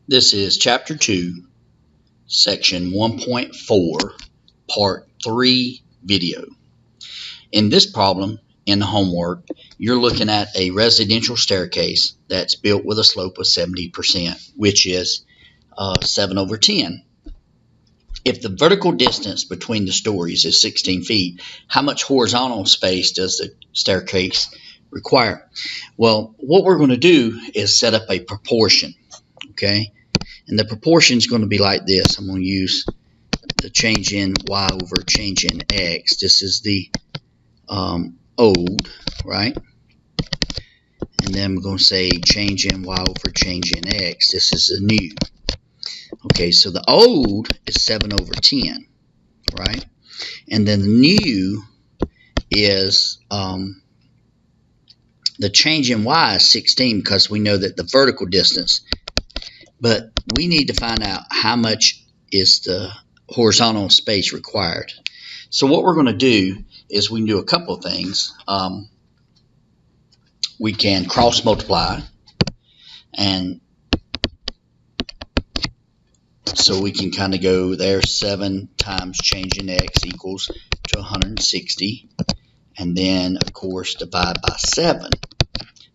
This is Chapter 2, Section 1.4, Part 3 video. In this problem, in the homework, you're looking at a residential staircase that's built with a slope of 70%, which is 7 over 10. If the vertical distance between the stories is 16 feet, how much horizontal space does the staircase require? Well, what we're going to do is set up a proportion, okay? And the proportion is going to be like this. I'm going to use the change in y over change in x. This is the old, right? And then we're going to say change in y over change in x. This is the new. Okay, so the old is 7 over 10, right? And then the new is the change in y is 16 because we know that the vertical distance. But we need to find out how much is the horizontal space required. So what we're going to do is we can do a couple of things. We can cross multiply, and so we can kind of go there. 7 times change in x equals to 160, and then of course divide by 7.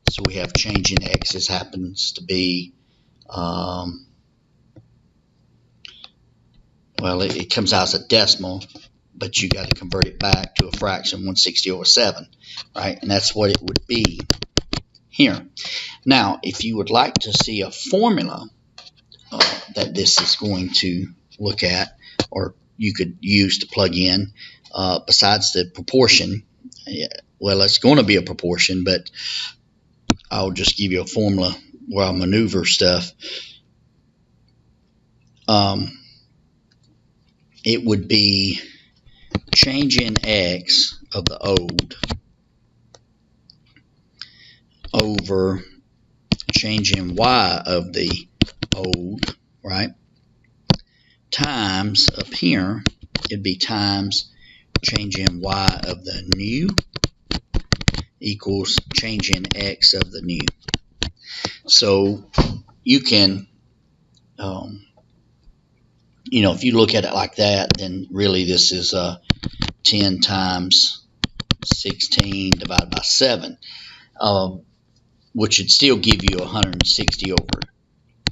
So we have change in x. This happens to be well, it comes out as a decimal, but you got to convert it back to a fraction, 160 over 7, right? And that's what it would be here. Now, if you would like to see a formula that this is going to look at, or you could use to plug in, besides the proportion, well, it's going to be a proportion, but I'll just give you a formula where I'll maneuver stuff. It would be change in x of the old over change in y of the old, right? Times up here, it'd be times change in y of the new equals change in x of the new. So you can, if you look at it like that, then really this is 10 times 16 divided by 7, which would still give you 160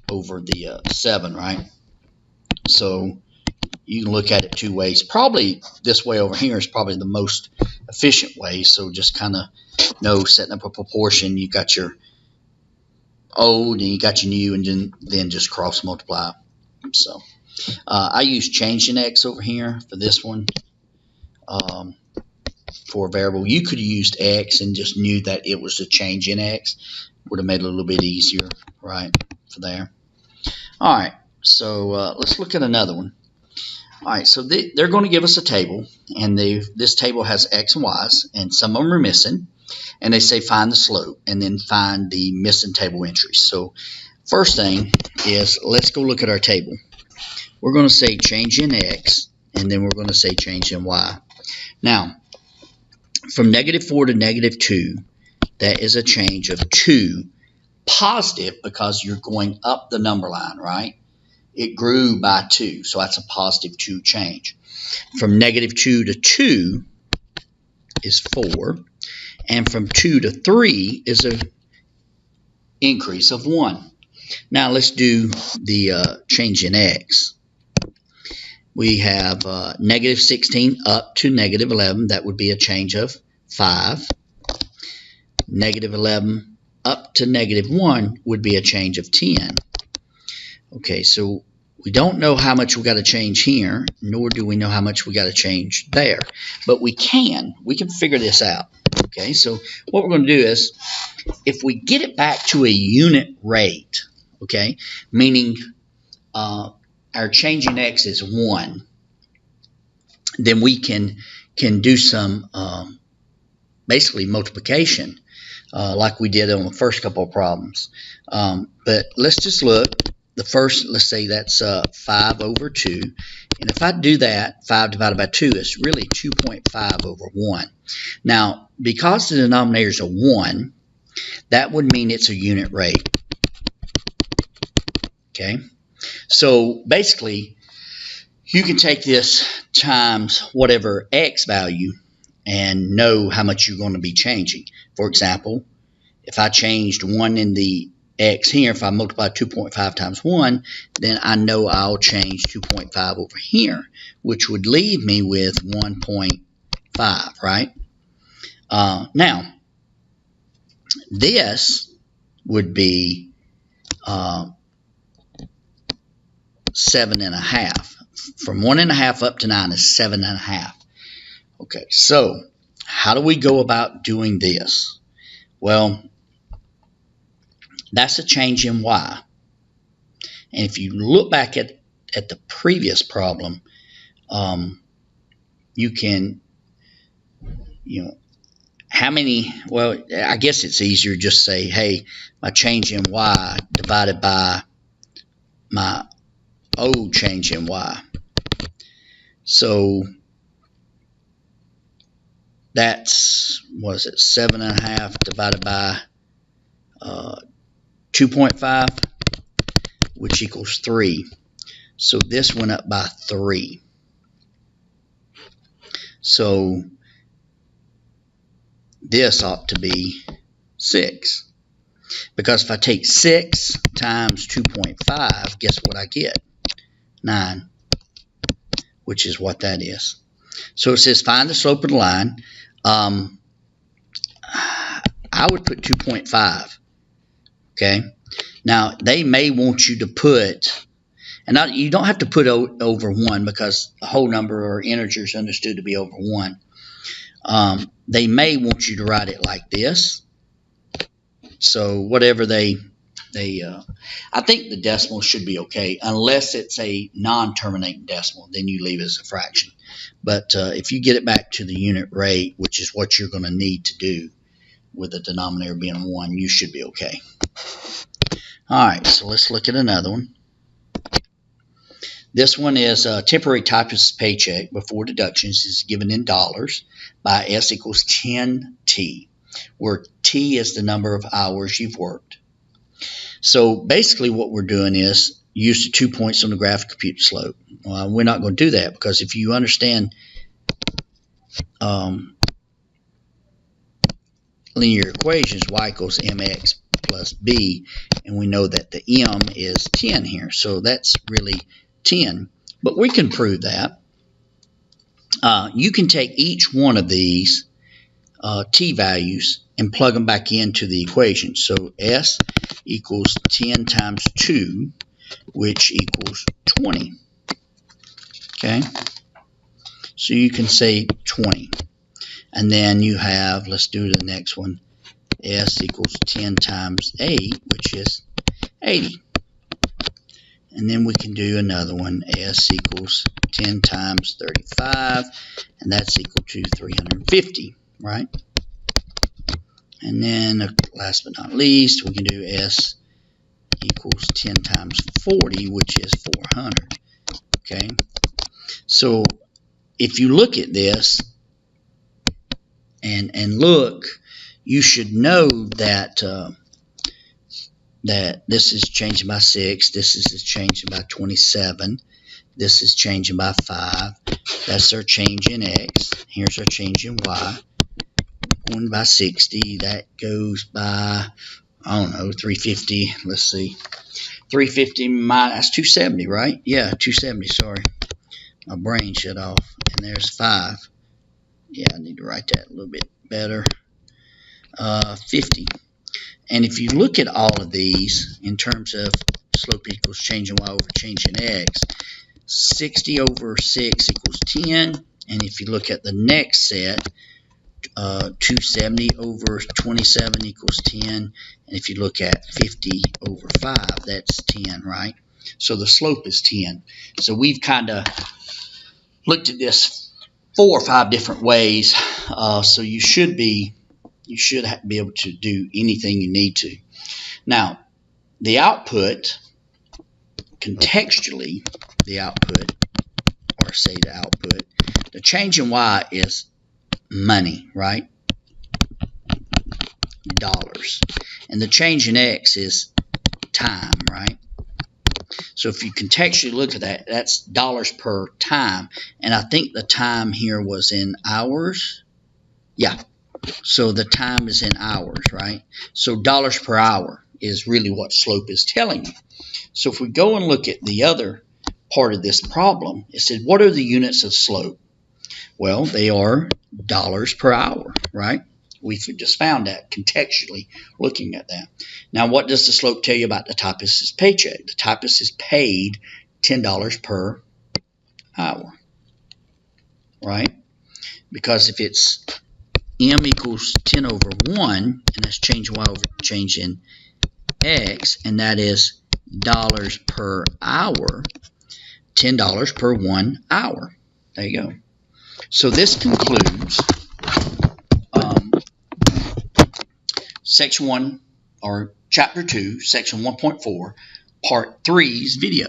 over the 7, right? So you can look at it two ways. Probably this way over here is probably the most efficient way. So just kind of setting up a proportion. You got your old and you got your new, and then just cross multiply. So I use change in x over here for this one for a variable. You could have used x and just knew that it was a change in x. Would have made it a little bit easier, right, for there. All right, so let's look at another one. All right, so they're going to give us a table, and this table has x and y's, and some of them are missing, and they say find the slope and then find the missing table entries. So first thing is, let's go look at our table. We're going to say change in x, and then we're going to say change in y. Now, from -4 to -2, that is a change of 2, positive, because you're going up the number line, right? It grew by 2, so that's a positive 2 change. From -2 to 2 is 4, and from 2 to 3 is an increase of 1. Now let's do the change in x. We have -16 up to -11. That would be a change of 5. -11 up to -1 would be a change of 10. Okay, so we don't know how much we got to change here, nor do we know how much we got to change there. But we can figure this out. Okay, so what we're going to do is, if we get it back to a unit rate, okay, meaning our change in x is 1, then we can do some basically multiplication like we did on the first couple of problems. But let's just look. The first, let's say that's 5 over 2. And if I do that, 5 divided by 2 is really 2.5 over 1. Now, because the denominator is a 1, that would mean it's a unit rate. Okay, so basically you can take this times whatever x value and know how much you're going to be changing. For example, if I changed 1 in the x here, if I multiply 2.5 times 1, then I know I'll change 2.5 over here, which would leave me with 1.5, right? Now, this would be 7.5. From 1.5 up to 9 is 7.5. Okay, so how do we go about doing this? Well, that's a change in y. And if you look back at the previous problem, you can, how many, well, I guess it's easier just say, hey, my change in y divided by my old change in y. So that's, what is it, 7.5 divided by 2.5, which equals 3. So this went up by 3. So this ought to be 6. Because if I take 6 times 2.5, guess what I get? 9, which is what that is. So it says find the slope of the line. I would put 2.5. Okay. Now, they may want you to put, and you don't have to put over 1 because a whole number or integer is understood to be over 1. They may want you to write it like this. So whatever I think the decimal should be okay, unless it's a non-terminating decimal, then you leave it as a fraction. But if you get it back to the unit rate, which is what you're going to need to do with the denominator being 1, you should be okay. All right, so let's look at another one. This one is a temporary typist's paycheck before deductions is given in dollars by S equals 10T, where T is the number of hours you've worked. So basically what we're doing is use the 2 points on the graph to compute the slope. We're not going to do that because if you understand linear equations, y equals mx plus b, and we know that the m is 10 here, so that's really 10. But we can prove that. You can take each one of these t values and plug them back into the equation. So s equals 10 times 2, which equals 20. Okay? So you can say 20. And then you have, let's do the next one, s equals 10 times 8, which is 80. And then we can do another one, s equals 10 times 35, and that's equal to 350, right? And then last but not least, we can do s equals 10 times 40, which is 400. Okay? So if you look at this and look, you should know that that this is changing by 6, this is changing by 27, this is changing by 5. That's our change in x. Here's our change in y. Going by 60, that goes by, I don't know, 350. Let's see. 350 minus 270, right? Yeah, 270, sorry. My brain shut off. And there's 5. Yeah, I need to write that a little bit better. 50. And if you look at all of these in terms of slope equals change in y over change in x, 60 over 6 equals 10. And if you look at the next set, 270 over 27 equals 10. And if you look at 50 over 5, that's 10, right? So the slope is 10. So we've kind of looked at this 4 or 5 different ways. So you should be able to do anything you need to. Now, the output, contextually, the output, or say the output, the change in y is money, right? Dollars. And the change in x is time, right? So if you contextually look at that, that's dollars per time. And I think the time here was in hours. Yeah. So the time is in hours, right? So dollars per hour is really what slope is telling you. So if we go and look at the other part of this problem, it said, what are the units of slope? Well, they are dollars per hour, right? We just found that contextually looking at that. Now, what does the slope tell you about the typist's paycheck? The typist is paid $10 per hour, right? Because if it's M equals 10 over 1, and that's change Y over change in X, and that is dollars per hour, $10 per 1 hour. There you go. So this concludes Section 1, or Chapter 2, Section 1.4, Part 3's video.